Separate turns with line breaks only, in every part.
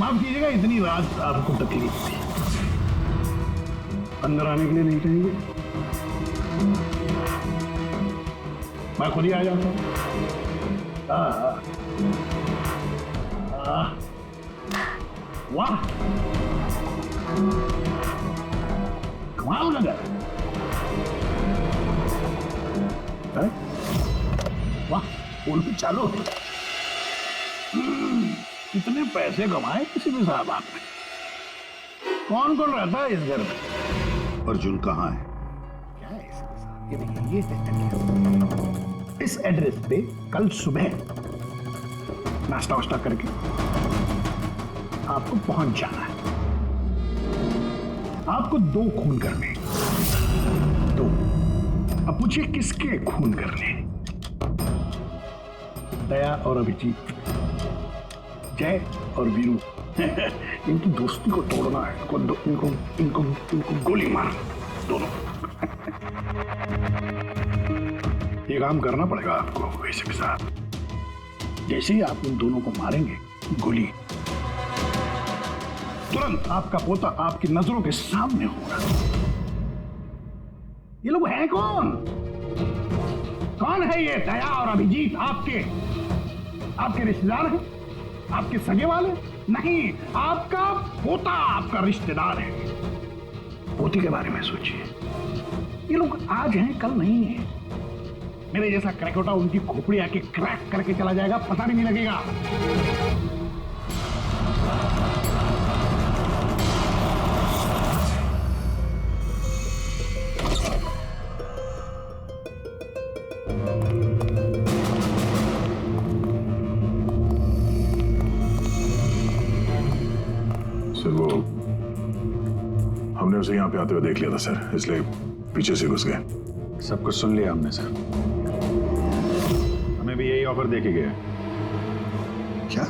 माफ कीजिएगा, इतनी रात आपको तकलीफ थी। अंदर आने के लिए नहीं कहेंगे, मैं खुद ही आ जाता हूँ। वाह, कमाल लगा। वाह, उल्टी चालू। कितने पैसे कमाए किसी भी साहब आपने? कौन कौन रहता है इस घर में?
अर्जुन कहाँ है?
क्या है इसके साथ? ये देखिए, ये इस एड्रेस पे कल सुबह नाश्ता वाश्ता करके आपको पहुंच जाना है। आपको 2 खून करने, 2। अब पूछिए किसके खून करने? दया और अभिजीत, जय और वीरू। इनकी दोस्ती को तोड़ना है। इनको गोली मारना, दोनों। ये काम करना पड़ेगा आपको वैसे भी साहब। जैसे ही आप उन दोनों को मारेंगे, गोली तुरंत आपका पोता आपकी नजरों के सामने होगा। ये लोग हैं कौन? कौन है ये दया और अभिजीत? आपके रिश्तेदार हैं? आपके सगे वाले? नहीं, आपका पोता आपका रिश्तेदार है। पोती के बारे में सोचिए। ये लोग आज हैं, कल नहीं है। मेरे जैसा क्रैकोटा उनकी खोपड़ी आके क्रैक करके चला जाएगा, पता भी नहीं लगेगा।
सर, वो हमने उसे यहाँ पे आते हुए देख लिया था सर, इसलिए पीछे से घुस गए।
सब कुछ सुन लिया हमने सर। हमें भी यही ऑफर दे के गए।
क्या?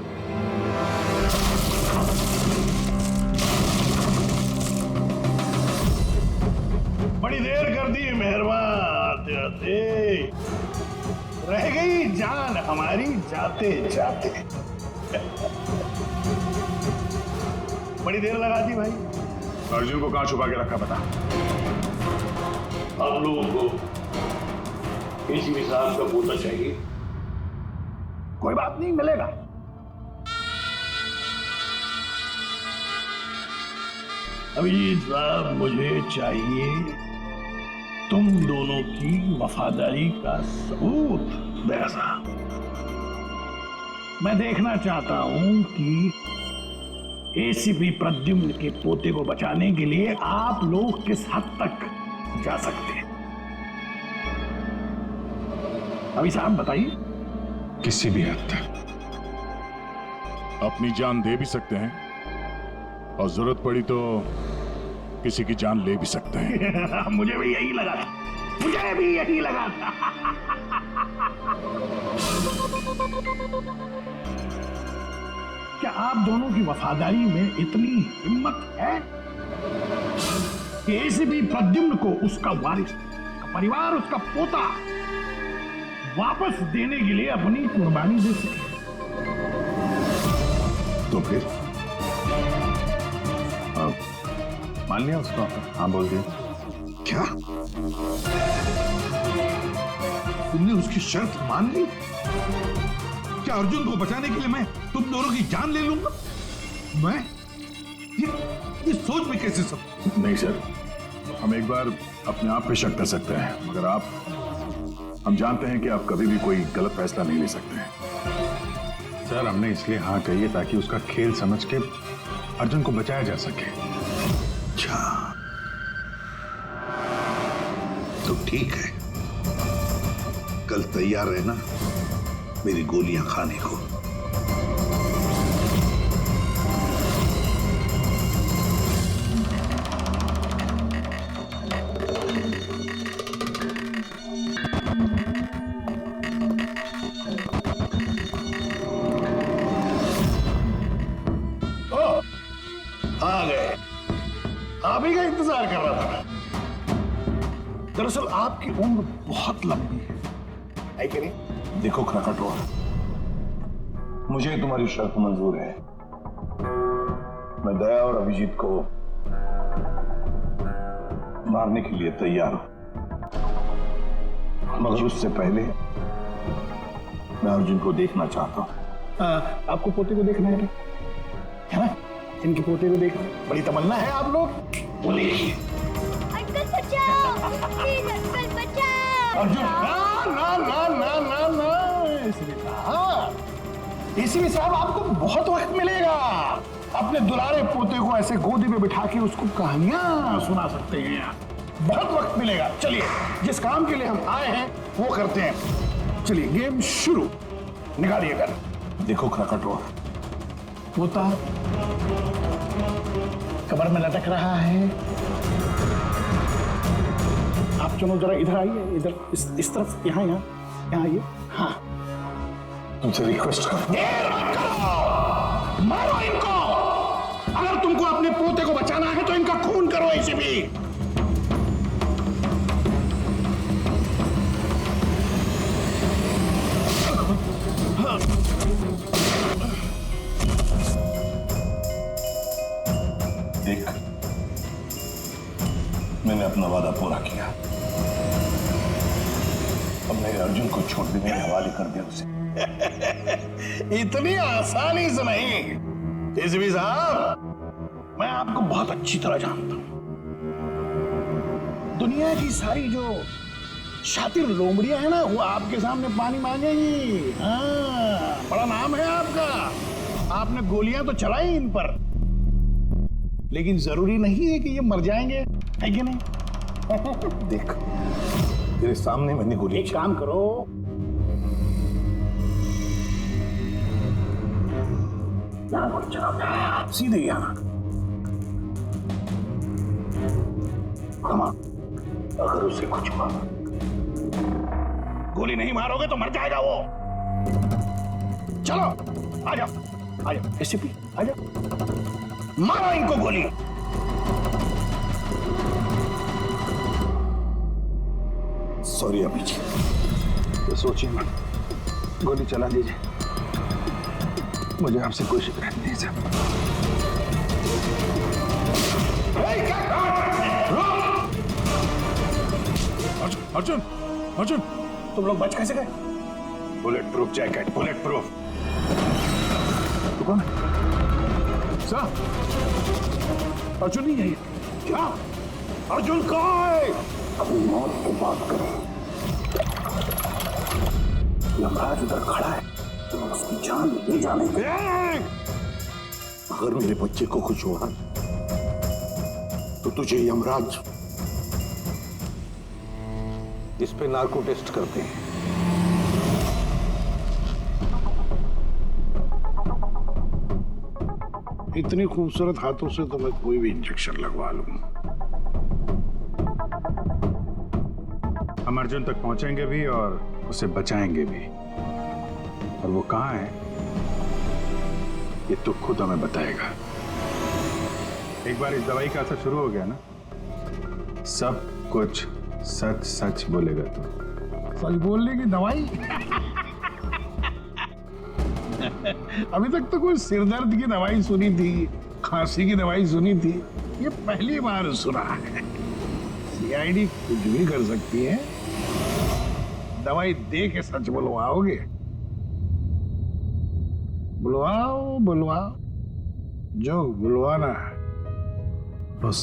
बड़ी देर कर दी मेहरबान, आते आते। रह गई जान हमारी जाते जाते। बड़ी देर लगा दी भाई।
अर्जुन को कहाँ छुपा के रखा पता?
आप लोगों को एसीपी साहब का पोता चाहिए? कोई बात नहीं, मिलेगा। अभिजीत साहब, मुझे चाहिए तुम दोनों की वफादारी का सबूत। दया साहब, मैं देखना चाहता हूं कि एसीपी प्रद्युम्न के पोते को बचाने के लिए आप लोग किस हद तक जा सकते हैं। अभी साहब बताइए।
किसी भी हद तक।
अपनी जान दे भी सकते हैं और जरूरत पड़ी तो किसी की जान ले भी सकते हैं।
मुझे भी यही लगा था, मुझे भी यही लगा था। क्या आप दोनों की वफादारी में इतनी हिम्मत है कि एसीपी प्रद्युम्न को उसका वारिस, परिवार, उसका पोता वापस देने के लिए अपनी कुर्बानी दे सके?
तो फिर
मान लिया उसको? हाँ बोल दिया।
क्या तुमने उसकी शर्त मान ली? क्या अर्जुन को बचाने के लिए मैं तुम दोनों की जान ले लूंगा? मैं ये सोच में कैसे सब?
नहीं सर, हम एक बार अपने आप पे शक कर सकते हैं, मगर हम जानते हैं कि आप कभी भी कोई गलत फैसला नहीं ले सकते हैं।
सर, हमने इसलिए हाँ कही है ताकि उसका खेल समझ के अर्जुन को बचाया जा सके।
अच्छा, तो ठीक है, कल तैयार रहना मेरी गोलियां खाने को।
आ गए। आप ही का इंतजार कर रहा था। दरअसल आपकी उम्र बहुत लंबी है कि नहीं? देखो क्रकटोर, मुझे तुम्हारी शर्त मंजूर है।
मैं दया और अभिजीत को मारने के लिए तैयार हूं, मगर उससे पहले मैं अर्जुन को देखना चाहता हूं।
आपको पोते को देखना है ना? इनके पोते को देखना बड़ी तमन्ना है आप लोग। बोलिए
अंकल बचाओ, प्लीज अंकल बचाओ।
अर्जुन, ना ना ना ना ना ना, एसीपी साहब आपको बहुत वक्त मिलेगा। अपने दुलारे पोते को ऐसे गोदी में बिठा के उसको कहानियां सुना सकते हैं। बहुत वक्त मिलेगा। चलिए, जिस काम के लिए हम आए हैं वो करते हैं। चलिए, गेम शुरू। निकालिए गन। देखो क्रकटोर, पोता कमर में लटक रहा है। आप चलो जरा इधर आइए, इधर इस तरफ, यहाँ यहाँ यहाँ आइए। हाँ,
तुमसे रिक्वेस्ट कर,
मारो इनको। अगर तुमको अपने पोते को बचाना है तो इनका खून करो। इसे भी
देख, मैंने अपना वादा पूरा किया। अब मेरे अर्जुन को छोड़ दे, मेरे हवाले कर दे उसे।
इतनी आसानी से नहीं एसीपी साहब, मैं आपको बहुत अच्छी तरह जानता हूं। दुनिया की सारी जो शातिर लोमड़ियां हैं ना, वो आपके सामने पानी मांगेंगी। हाँ, बड़ा नाम है आपका। आपने गोलियां तो चलाई इन पर, लेकिन जरूरी नहीं है कि ये मर जाएंगे, है कि नहीं?
देख, तेरे सामने मैंने गोली
एक काम करो, यहां गोली चलाओ, सीधे यहां। अगर उसे कुछ हुआ, गोली नहीं मारोगे तो मर जाएगा वो। चलो, आ जाओ, आ जाओ एसीपी, आ जाओ, मारो इनको गोली।
सॉरी अभिजीत, तो सोचिए मत, गोली चला दीजिए। मुझे आपसे कोई शिकायत नहीं सर।
अर्जुन, अर्जुन, तुम लोग बच कैसे गए?
Bullet proof jacket, bullet proof.
कौन है? सर, अर्जुन नहीं है ये। क्या? अर्जुन कहाँ है? अपनी मौत की बात करो। यमराज उधर खड़ा है, तो उसकी जान ले जाने के।
अगर मेरे बच्चे को कुछ हुआ तो तुझे यमराज इस पे नार्को टेस्ट करते हैं।
इतनी खूबसूरत हाथों से तो मैं कोई भी इंजेक्शन लगवा लूंगा।
हम अर्जुन तक पहुंचेंगे भी और उसे बचाएंगे भी। और वो कहां है ये तो खुद हमें बताएगा। एक बार इस दवाई का असर शुरू हो गया ना, सब कुछ सच सच बोलेगा तू।
सच बोलने की दवाई? अभी तक तो कोई सिरदर्द की दवाई सुनी थी, खांसी की दवाई सुनी थी, ये पहली बार सुना है। सीआईडी कुछ भी कर सकती है। दवाई दे के सच बुलवाओगे? बुलवाओ बुलवाओ, जो बुलवाना है।
बस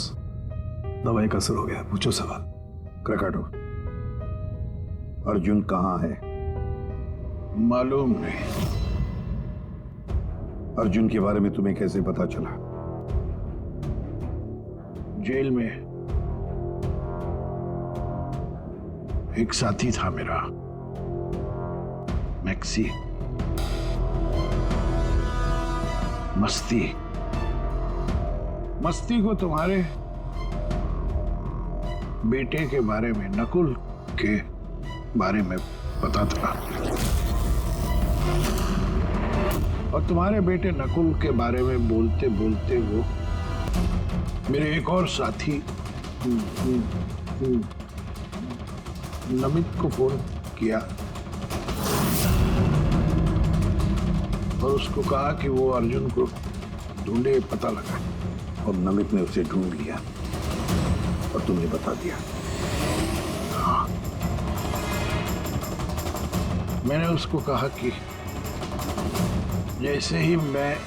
दवाई का असर हो गया, पूछो सवाल। क्रकाटो, अर्जुन कहाँ है?
मालूम नहीं।
अर्जुन के बारे में तुम्हें कैसे पता चला?
जेल में एक साथी था मेरा, मैक्सी। मस्ती को तुम्हारे बेटे के बारे में, नकुल के बारे में पता था, और तुम्हारे बेटे नकुल के बारे में बोलते बोलते वो मेरे एक और साथी नमित को फोन किया और उसको कहा कि वो अर्जुन को
ढूंढे, पता लगा और नमित ने उसे ढूंढ लिया और तुम्हें बता दिया। हाँ, मैंने उसको कहा कि जैसे ही मैं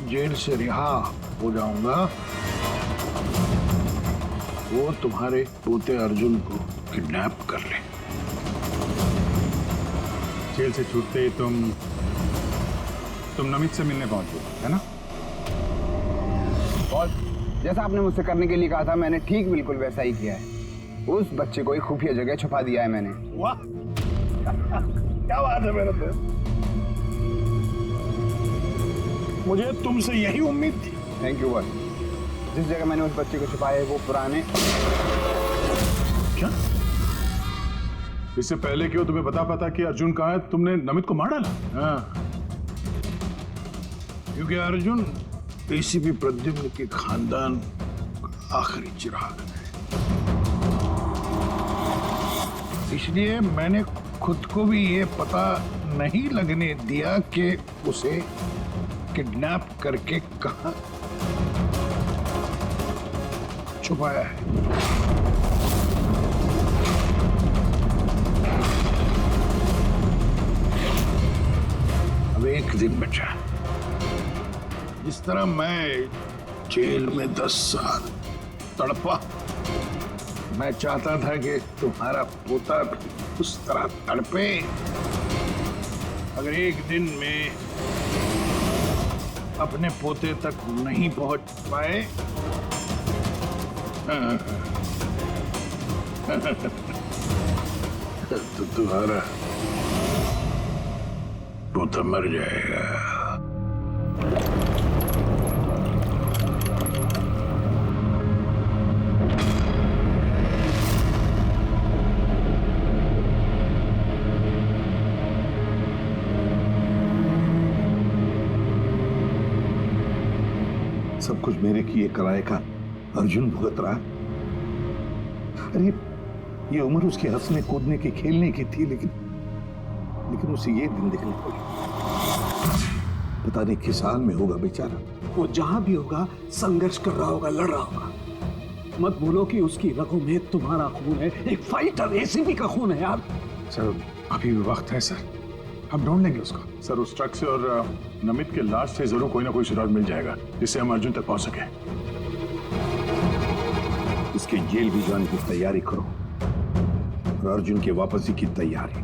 जेल से रिहा हो जाऊंगा वो तुम्हारे पोते अर्जुन को किडनैप कर ले।
जेल से छूटते ही तुम नमित से मिलने पहुंचे, है ना?
बॉस, जैसा आपने मुझसे करने के लिए कहा था मैंने ठीक बिल्कुल वैसा ही किया है। उस बच्चे को एक खुफिया जगह छुपा दिया है मैंने।
वाह क्या बात है मेरे दोस्त, मुझे तुमसे यही उम्मीद थी।
Thank you boss. जिस जगह मैंने उस बच्चे को छुपाया है वो पुराने
क्या?
इससे पहले क्यों तुम्हें पता कि अर्जुन कहाँ है, तुमने नमित को मार डाला?
हाँ, क्योंकि अर्जुन एसीपी प्रद्युम्न के खानदान का आखिरी चिराग है, इसलिए मैंने खुद को भी ये पता नहीं लगने दिया कि उसे किडनैप करके कहां छुपाया है। अब एक दिन बचा। जिस तरह मैं जेल में 10 साल तड़पा, मैं चाहता था कि तुम्हारा पोता भी उस तरह तड़पे। अगर एक दिन में अपने पोते तक नहीं पहुंच पाए तो तुम्हारा पोता मर जाएगा। सब कुछ मेरे किए कराए का अर्जुन भुगत रहा। अरे ये उम्र उसके हंसने कूदने की, खेलने की थी, लेकिन उसे ये दिन देखने पड़े। पता नहीं किस हाल में होगा बेचारा।
वो जहां भी होगा संघर्ष कर रहा होगा, लड़ रहा होगा। मत भूलो कि उसकी रगों में तुम्हारा खून है, एक फाइटर एसीपी का खून है यार।
सर अभी भी वक्त है सर, हम ढूंढ लेंगे उसको। सर उस ट्रक से और नमित के लाश से जरूर कोई ना कोई सुराग मिल जाएगा जिससे हम अर्जुन तक पहुंच सके।
इसके जेल भी जाने की तैयारी करो और अर्जुन के वापसी की तैयारी।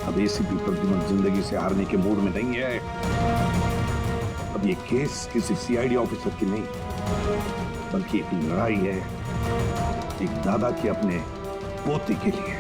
अब एसीपी प्रद्युम्न जिंदगी से हारने के मूड में नहीं है। अब ये केस किसी सीआईडी ऑफिसर की नहीं, बल्कि एक लड़ाई है एक दादा के अपने पोते के लिए।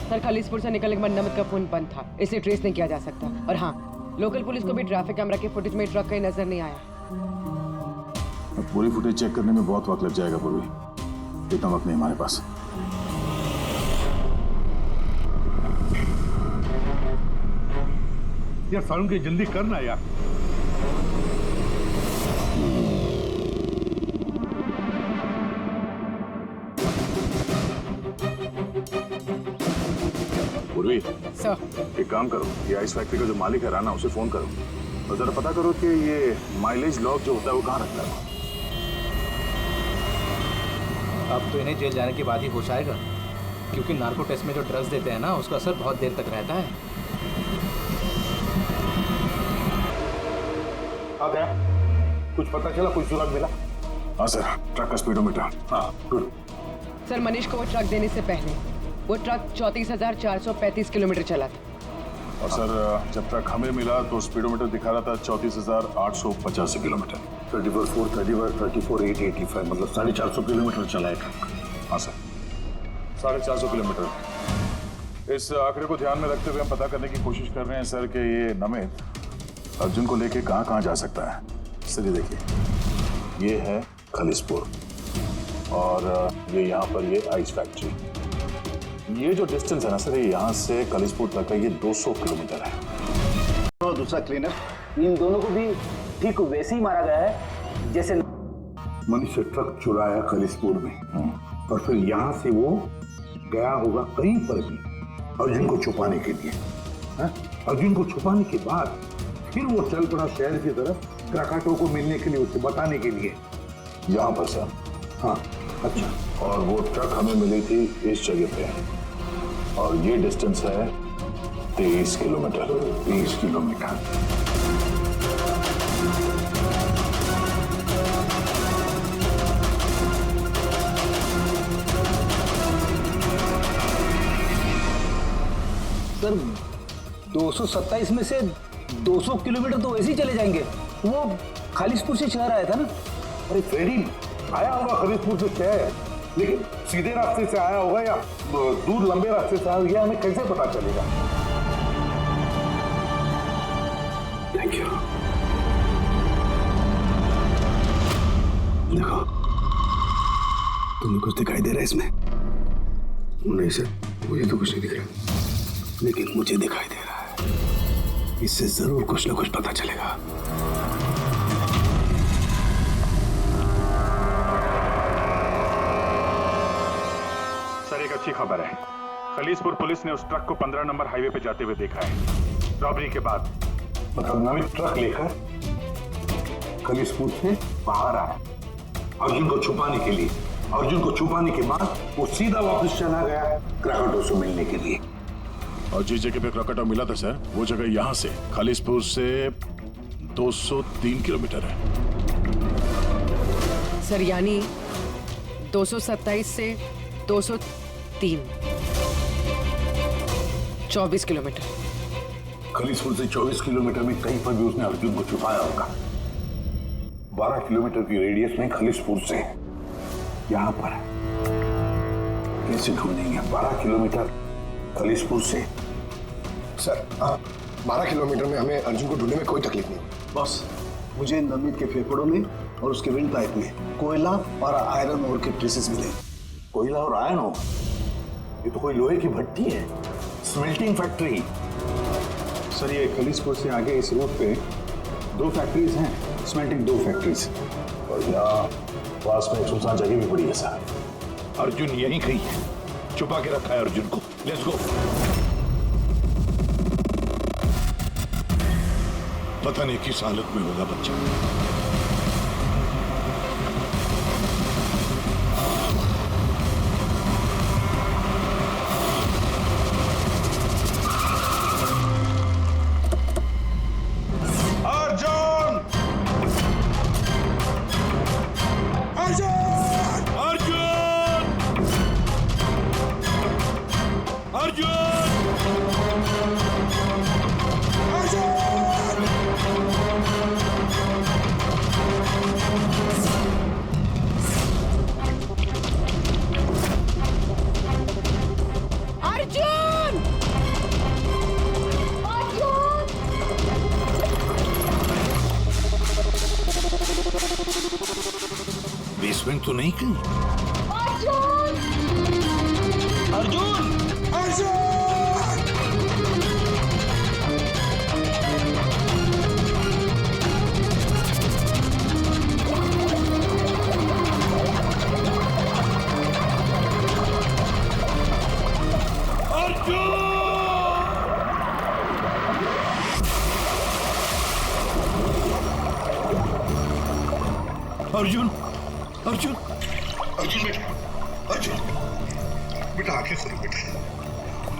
सर खलीसपुर से निकलने के बाद नमित का फोन बंद था, इसे ट्रेस नहीं किया जा सकता। और हाँ, लोकल पुलिस को भी ट्रैफिक कैमरा के फुटेज में ट्रक कहीं नजर नहीं आया।
अब पूरी फुटेज चेक करने में बहुत वक्त लग जाएगा पूर्वी, इतना वक्त नहीं हमारे पास।
यार सारुण की जल्दी करना यार।
पूर्वी,
सर
एक काम करो, ये आइस फैक्ट्री का जो मालिक है राना, उसे फोन करो और जरा पता करो कि ये माइलेज लॉग जो होता है वो कहाँ रखता है।
अब तो इन्हें जेल जाने के बाद ही होश आएगा, क्योंकि नार्को टेस्ट में जो ड्रग्स देते हैं ना, उसका असर बहुत देर तक रहता है।
हाँ क्या? कुछ पता चला, कोई सुराग मिला? हाँ सर, ट्रक का स्पीडोमीटर। हाँ गुड।
सर मनीष को वो ट्रक देने से पहले वो ट्रक 34,435 किलोमीटर चला था।
और सर जब ट्रक हमें मिला तो स्पीडोमीटर दिखा रहा था 34,885 किलोमीटर। 34,885 मतलब 450 किलोमीटर चला है ट्रक। हाँ सर, 450 किलोमीटर। इस आंकड़े को ध्यान में रखते हुए हम पता करने की कोशिश कर रहे हैं सर कि ये नमित अर्जुन को लेके कहाँ जा सकता है। सर ये देखिए, ये है खलीसपुर और ये यहाँ पर ये आइस फैक्ट्री। ये जो डिस्टेंस है ना सर, ये यहाँ से खलीसपुर तक का ये 200 किलोमीटर है।
और दूसरा क्लीनर, इन दोनों को भी ठीक वैसे ही मारा गया है जैसे
मनुष्य ट्रक चुराया खलिसपुर में और फिर यहां से वो गया होगा कहीं पर भी अर्जुन को छुपाने के लिए। अर्जुन को छुपाने के बाद फिर वो चल पड़ा शहर की तरफ क्राकाटो को मिलने के लिए, उसे बताने के लिए। यहाँ पर सर। हाँ अच्छा। और वो ट्रक हमें मिली थी इस जगह पे और ये डिस्टेंस है 23 किलोमीटर। 23 किलोमीटर।
सर 227 में से 200 किलोमीटर तो वैसे ही चले जाएंगे। वो खालिसपुर से शहर आया था ना।
अरे फ्रेडी आया होगा खलिसपुर से शहर, लेकिन सीधे रास्ते से आया होगा या दूर लंबे रास्ते से आया होगा, ये हमें कैसे पता चलेगा? Thank you. देखो तुम्हें कुछ दिखाई दे रहा है इसमें? नहीं सर, मुझे तो कुछ नहीं दिख रहा, लेकिन मुझे दिखाई दे रहा है। इससे जरूर कुछ ना कुछ पता चलेगा।
सर एक अच्छी खबर है, खलीसपुर पुलिस ने उस ट्रक को 15 नंबर हाईवे पे जाते हुए देखा है रॉबरी के बाद।
मतलब नवी ट्रक लेकर खलीसपुर से बाहर आया अर्जुन को छुपाने के लिए। अर्जुन को छुपाने के बाद वो सीधा वापस चला गया क्राकाटो से मिलने के लिए।
और जिस जगह पे क्राकाटो मिला था सर, वो जगह यहाँ से खालिसपुर से 203 किलोमीटर है।
सर यानी 227 से 203 24 किलोमीटर।
खलीसपुर से 24 किलोमीटर में कहीं पर भी उसने अर्जुन को छुपाया होगा। 12 किलोमीटर की रेडियस में खलीसपुर से यहां पर कैसे ढूंढेंगे? 12 किलोमीटर खलीसपुर से।
सर 12 किलोमीटर में हमें अर्जुन को ढूंढने में कोई तकलीफ नहीं।
बॉस, मुझे नमित के फेफड़ों में और उसके विंड पाइप में कोयला और आयरन ओर के ट्रेसेस मिले।
कोयला और आयरन ओर? ये तो कोई लोहे की भट्टी है, स्मेल्टिंग फैक्ट्री।
सर ये खलीसपुर से आगे इस रूट पे 2 फैक्ट्रीज हैं, स्मेल्टिंग 2 फैक्ट्रीज।
और यहाँ पास में एक सुनसान जगह भी पड़ी है सर।
अर्जुन यहीं कहीं है, छुपा के रखा है अर्जुन को। Let's go. पता नहीं किस हालत में होगा बच्चा। बेसमेंट तो नहीं कहीं?
अर्जुन!
अर्जुन!
अर्जुन!
अर्जुन! अर्जुन!
अर्जुन बेटा, अर्जुन बेटा, आंखें खोलो बेटा।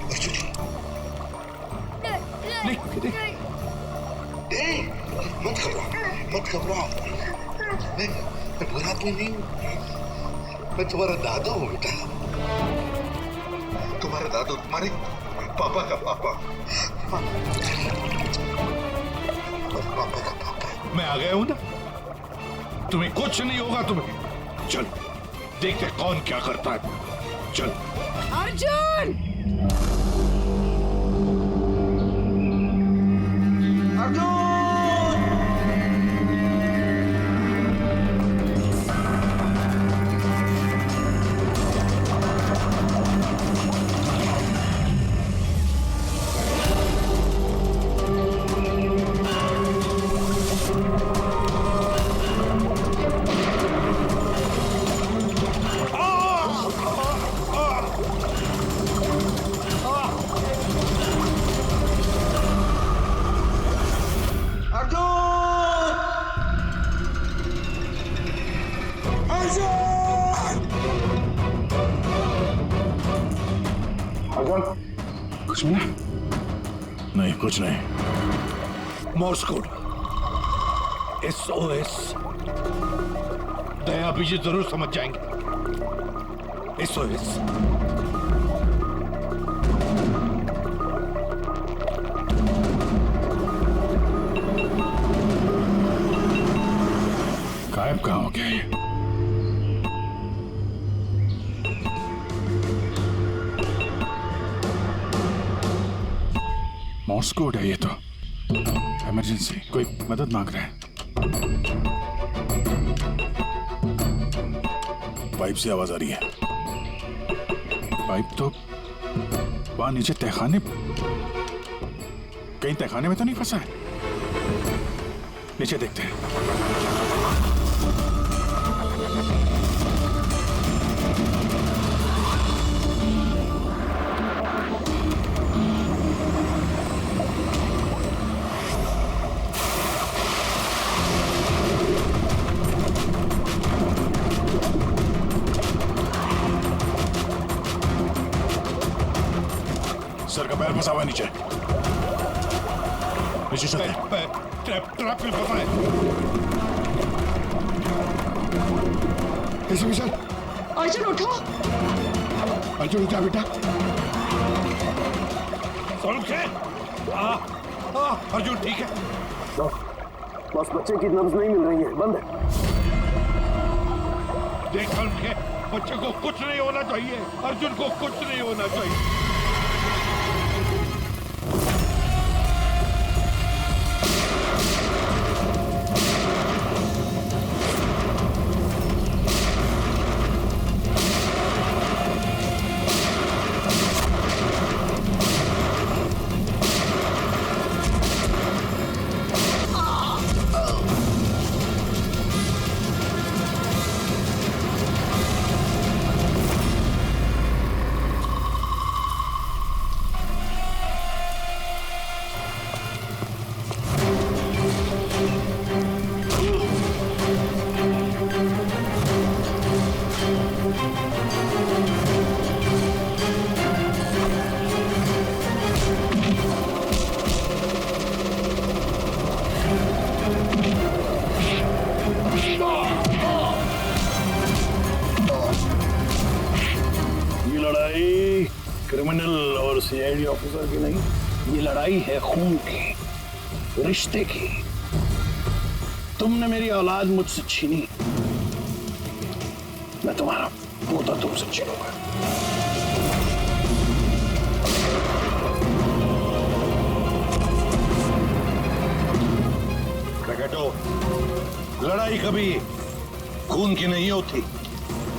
अर्जुन
नहीं,
मत घबराओ, मत घबराओ। मैं बुरा आदमी नहीं हूँ, मैं तुम्हारा दादा हूँ बेटा। तुम्हारा दादा, तुम्हारे पापा का पापा। पापा का पापा।
मैं आ गया हूं ना, तुम्हें कुछ नहीं होगा। तुम्हें चल देखते कौन क्या करता है। चल।
अर्जुन!
कुछ नहीं। Morse code SOS। दया बीजी जरूर समझ जाएंगे। SOS।
गायब कहाँ हो गया ये? मॉर्स कोड है ये तो। इमरजेंसी, कोई मदद मांग रहा है। पाइप से आवाज आ रही है। पाइप तो वहां नीचे तहखाने, कहीं तहखाने में तो नहीं फंसा है? नीचे देखते हैं। सर का पैर फंसा हुआ है नीचे। नीचे चलते हैं।
ट्रैप में फंसा है।
ऐसे विशाल,
अर्जुन उठो।
अर्जुन उठा बेटा।
अर्जुन ठीक है?
बस बच्चे की नब्ज नहीं मिल रही है, बंद है।
देख के बच्चे को कुछ नहीं होना चाहिए। अर्जुन को कुछ नहीं होना चाहिए।
क्रिमिनल और CID ऑफिसर की नहीं, ये लड़ाई है खून की, रिश्ते की। तुमने मेरी औलाद मुझसे छीनी, मैं तुम्हारा पोता तुमसे छीनूंगा।
प्रकटो, लड़ाई कभी खून की नहीं होती।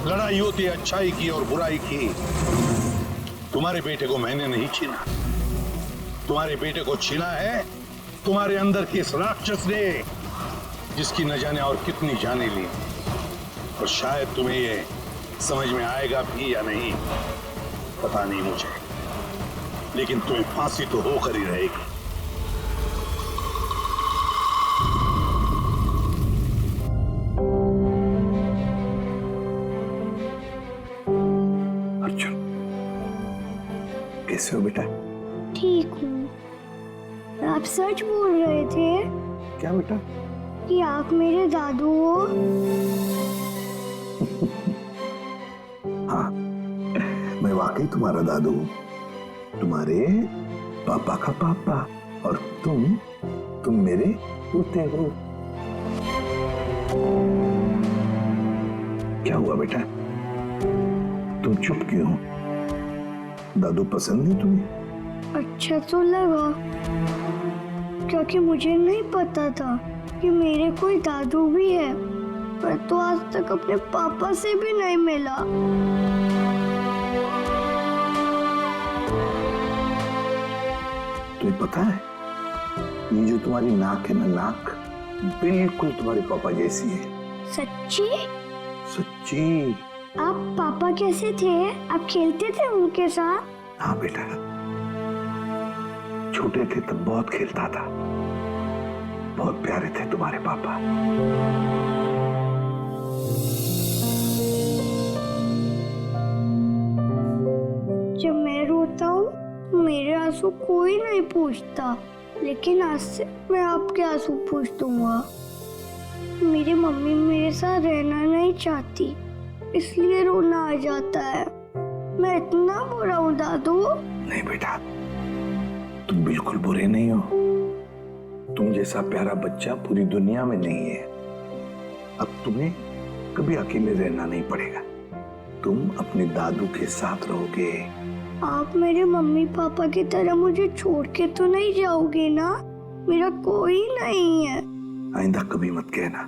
लड़ाई होती है अच्छाई की और बुराई की। तुम्हारे बेटे को मैंने नहीं छीना, तुम्हारे बेटे को छीना है तुम्हारे अंदर की इस राक्षस ने, जिसकी न जाने और कितनी जाने ली। और शायद तुम्हें ये समझ में आएगा भी या नहीं, पता नहीं मुझे, लेकिन तुम्हें फांसी तो होकर ही रहेगी।
अर्जुन, कैसे हो बेटा?
ठीक हूँ। आप सच बोल रहे थे?
क्या बेटा?
कि आप मेरे दादू हो?
हाँ, मैं वाकई तुम्हारा दादू हूँ, तुम्हारे पापा का पापा, और तुम मेरे पोते हो। क्या हुआ बेटा, तुम चुप क्यों हो? दादू पसंद नहीं तुम्हें?
अच्छा तो लगा, क्योंकि मुझे नहीं पता था कि मेरे कोई दादू भी है। पर तो आज तक अपने पापा से भी नहीं मिला।
तुम्हें पता है, ये जो तुम्हारी नाक है ना, नाक बिल्कुल तुम्हारे पापा जैसी है।
सच्ची?
सच्ची।
आप पापा कैसे थे? आप खेलते थे उनके साथ?
हाँ बेटा, छोटे थे तब बहुत खेलता था। बहुत प्यारे थे तुम्हारे पापा।
जब मैं रोता हूँ मेरे आंसू कोई नहीं पूछता, लेकिन आज से मैं आपके आंसू पूछ दूंगा। मेरी मम्मी मेरे साथ रहना नहीं चाहती, इसलिए रोना आ जाता है। मैं इतना बुरा हूँ दादू?
नहीं बेटा, तुम बिल्कुल बुरे नहीं हो। तुम जैसा प्यारा बच्चा पूरी दुनिया में नहीं है। अब तुम्हें कभी अकेले रहना नहीं पड़ेगा। तुम अपने दादू के साथ रहोगे।
आप मेरे मम्मी पापा की तरह मुझे छोड़ के तो नहीं जाओगे ना? मेरा कोई नहीं है।
आइंदा कभी मत कहना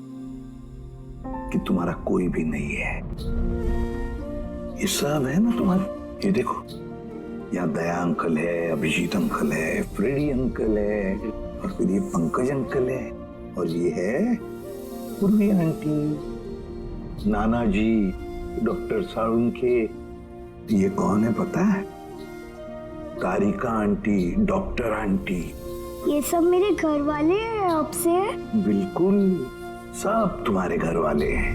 कि तुम्हारा कोई भी नहीं है। ये सब है ना तुम्हारे। ये देखो, यहाँ दया अंकल है, अभिजीत अंकल है, फ्रेडी अंकल है, और फिर ये पंकज अंकल है, और ये है पूर्वी आंटी, नाना जी, डॉक्टर सारुण के। ये कौन है पता है? तारिका आंटी, डॉक्टर आंटी।
ये सब मेरे घर वाले हैं आपसे?
बिल्कुल, सब तुम्हारे घर वाले हैं।